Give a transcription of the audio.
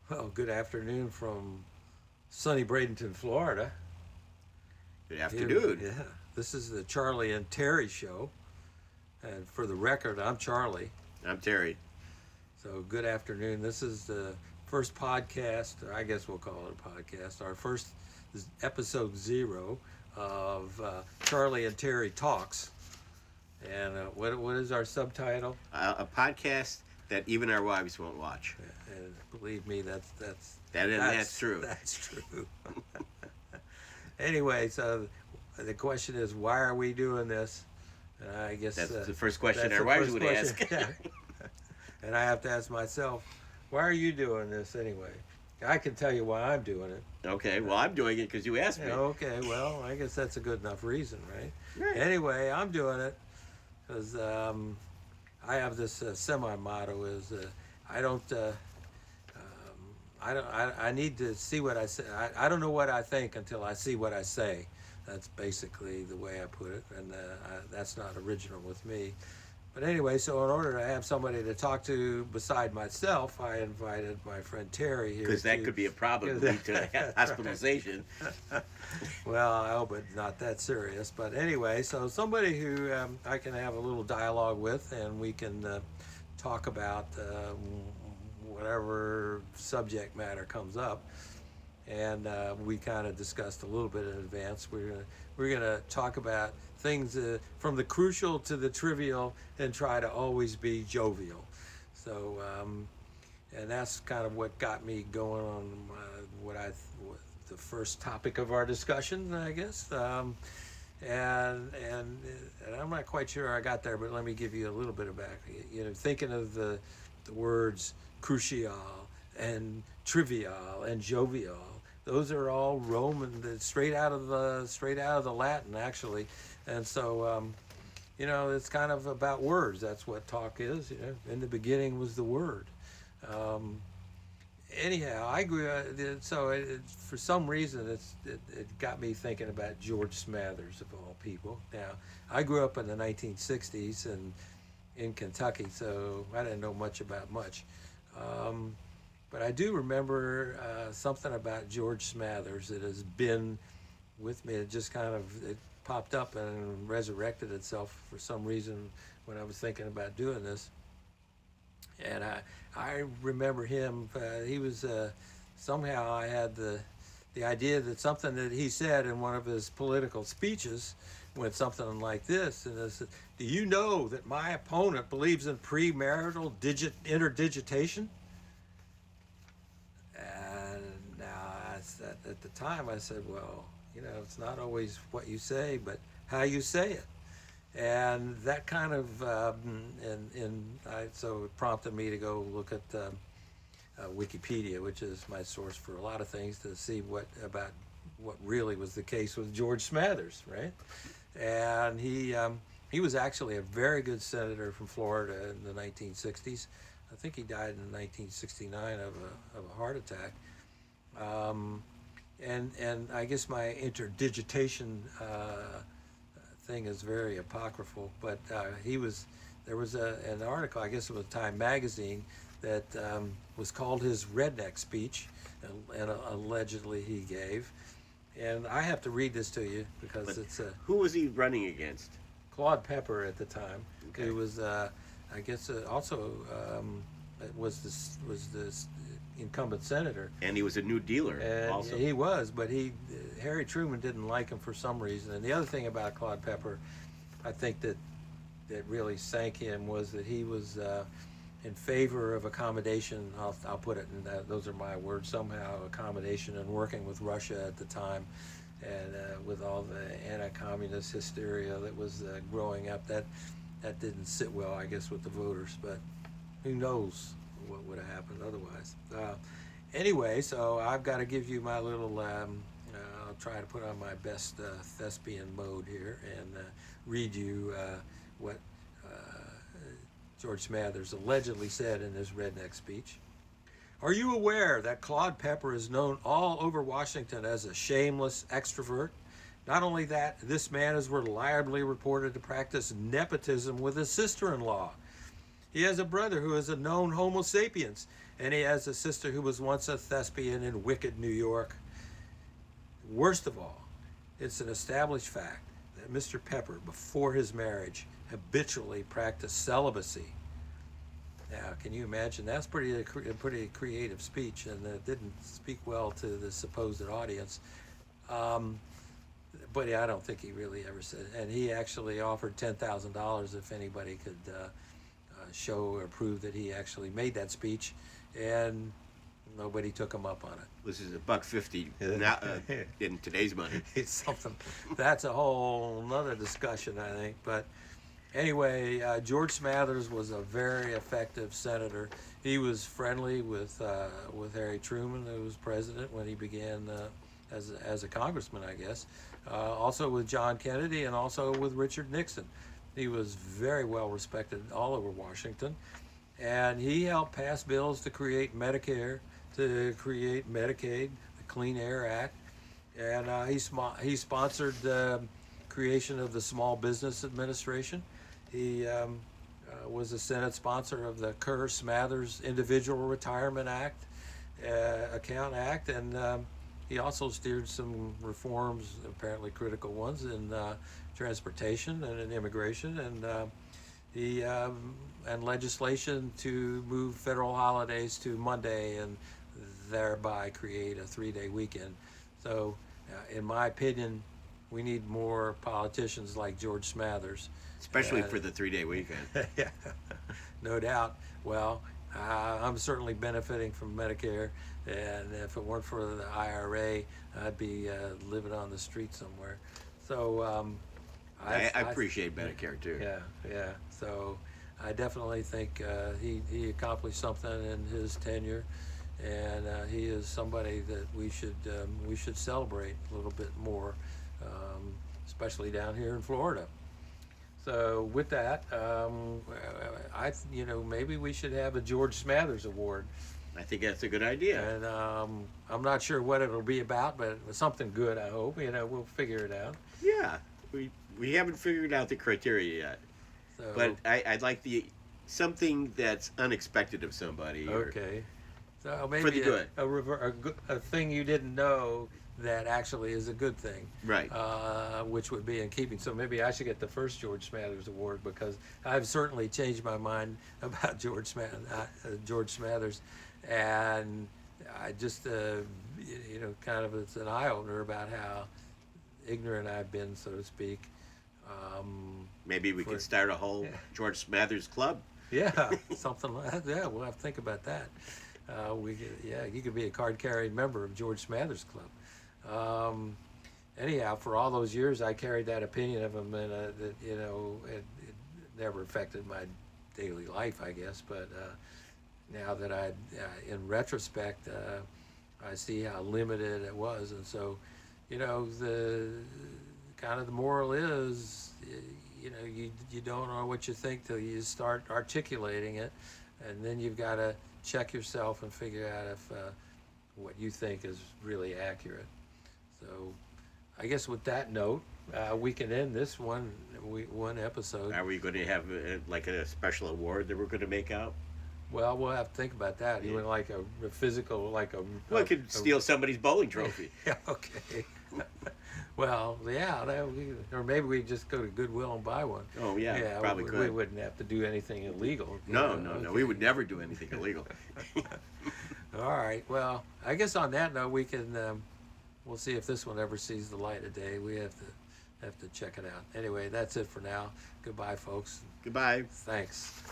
Well, good afternoon from sunny Bradenton, Florida. Good Here, afternoon. yeah, this is the Charlie and Terry show. And for the record, I'm Charlie. I'm Terry. So, good afternoon. This is the first podcast, or I guess we'll call it a podcast, our first this is episode 0 of Charlie and Terry Talks. And what is our subtitle? A podcast that even our wives won't watch. And believe me, That's true. That's true. Anyway, so the question is, why are we doing this? And I guess That's the first question that's our the wives first would question. ask. And I have to ask myself, why are you doing this anyway? I can tell you why I'm doing it. Okay, well, I'm doing it because you asked me. Okay, well, I guess that's a good enough reason, right? Right. Anyway, I'm doing it because I have this semi-motto is I don't. I need to see what I say. I don't know what I think until I see what I say. That's basically the way I put it, and that's not original with me. But anyway, so in order to have somebody to talk to beside myself, I invited my friend Terry here. Because that could be a problem lead to hospitalization. Well, I hope it's not that serious. But anyway, so somebody who I can have a little dialogue with, and we can talk about whatever subject matter comes up. And we kind of discussed a little bit in advance. We're gonna talk about things from the crucial to the trivial, and try to always be jovial. So, and that's kind of what got me going on what the first topic of our discussion, I guess. And I'm not quite sure I got there, but let me give you a little bit of back. Thinking of the words crucial and trivial and jovial. Those are all Roman, straight out of the Latin, actually. And so, it's kind of about words. That's what talk is. In the beginning was the word. Anyhow, I grew up. So for some reason, it got me thinking about George Smathers of all people. Now, I grew up in the 1960s and in Kentucky, so I didn't know much about much. But I do remember something about George Smathers that has been with me. It just kind of it popped up and resurrected itself for some reason when I was thinking about doing this. And I remember him. He was somehow I had the idea that something that he said in one of his political speeches went something like this. And it said, "Do you know that my opponent believes in premarital interdigitation?" And now at the time I said, well, it's not always what you say, but how you say it. And that kind of, so it prompted me to go look at Wikipedia, which is my source for a lot of things, to see what really was the case with George Smathers, right? And he was actually a very good senator from Florida in the 1960s. I think he died in 1969 of a heart attack. And I guess my interdigitation thing is very apocryphal, but there was an article, I guess it was Time magazine, that was called his redneck speech, and allegedly he gave. And I have to read this to you because But it's who was he running against? Claude Pepper at the time. Okay. Who was I guess also was this incumbent senator. And he was a New Dealer And also. he was, but Harry Truman didn't like him for some reason. And the other thing about Claude Pepper, I think that really sank him, was that he was in favor of accommodation. I'll put it in that, those are my words, somehow accommodation, and working with Russia at the time, and with all the anti-communist hysteria that was growing up, that didn't sit well, I guess, with the voters. But who knows what would have happened otherwise. Anyway, so I've got to give you my little, I'll try to put on my best thespian mode here and read you what George Smathers allegedly said in his redneck speech. Are you aware that Claude Pepper is known all over Washington as a shameless extrovert? Not only that, this man is reliably reported to practice nepotism with his sister-in-law. He has a brother who is a known Homo sapiens And he has a sister who was once a thespian in wicked New York. Worst of all, it's an established fact that Mr. Pepper, before his marriage, habitually practiced celibacy. Now, can you imagine? That's a pretty creative speech, and it didn't speak well to the supposed audience. But yeah, I don't think he really ever said it. And he actually offered $10,000 if anybody could show or prove that he actually made that speech, and nobody took him up on it. This is $1.50 now in today's money. It's something. That's a whole nother discussion, I think. But anyway, George Smathers was a very effective senator. He was friendly with Harry Truman, who was president when he began as a congressman, I guess. Also with John Kennedy, and also with Richard Nixon. He was very well respected all over Washington, and he helped pass bills to create Medicare, to create Medicaid, the Clean Air Act, and he sponsored the creation of the Small Business Administration. He was a Senate sponsor of the Kerr-Smathers Individual Retirement Account Act, and he also steered some reforms, apparently critical ones, in transportation and in immigration, and legislation to move federal holidays to Monday and thereby create a 3-day weekend. So, in my opinion, we need more politicians like George Smathers. Especially for the 3-day weekend. Yeah, no doubt. Well, I'm certainly benefiting from Medicare, and if it weren't for the IRA, I'd be living on the street somewhere. So I appreciate Medicare too. Yeah. So I definitely think he accomplished something in his tenure, and he is somebody that we should celebrate a little bit more, especially down here in Florida. So with that, maybe we should have a George Smathers Award. I think that's a good idea. And I'm not sure what it'll be about, but something good, I hope. We'll figure it out. Yeah, we haven't figured out the criteria yet. So, but I'd like something that's unexpected of somebody. Okay. So maybe for the good. A thing you didn't know that actually is a good thing. Right. Which would be in keeping. So maybe I should get the first George Smathers Award, because I've certainly changed my mind about George Smathers, and I just, kind of, it's an eye-opener about how ignorant I've been, so to speak. Maybe we could start a whole George Smathers club. Yeah, something like that. Yeah, we'll have to think about that. You could be a card-carrying member of George Smathers Club. Anyhow, for all those years, I carried that opinion of him, and it never affected my daily life, I guess. But now that in retrospect, I see how limited it was, and so, the kind of the moral is, you don't know what you think till you start articulating it, and then you've got to check yourself and figure out if what you think is really accurate. So I guess with that note, we can end this one episode. Are we going to have a special award that we're going to make out? Well, we'll have to think about that. Yeah. Even like a physical, like a... Well, it could steal somebody's bowling trophy. Yeah, okay. Well, yeah, or maybe we just go to Goodwill and buy one. Oh, yeah, probably could. We wouldn't have to do anything illegal. No, we would never do anything illegal. All right, well, I guess on that note, we can, we'll see if this one ever sees the light of day. We have to check it out. Anyway, that's it for now. Goodbye, folks. Goodbye. Thanks.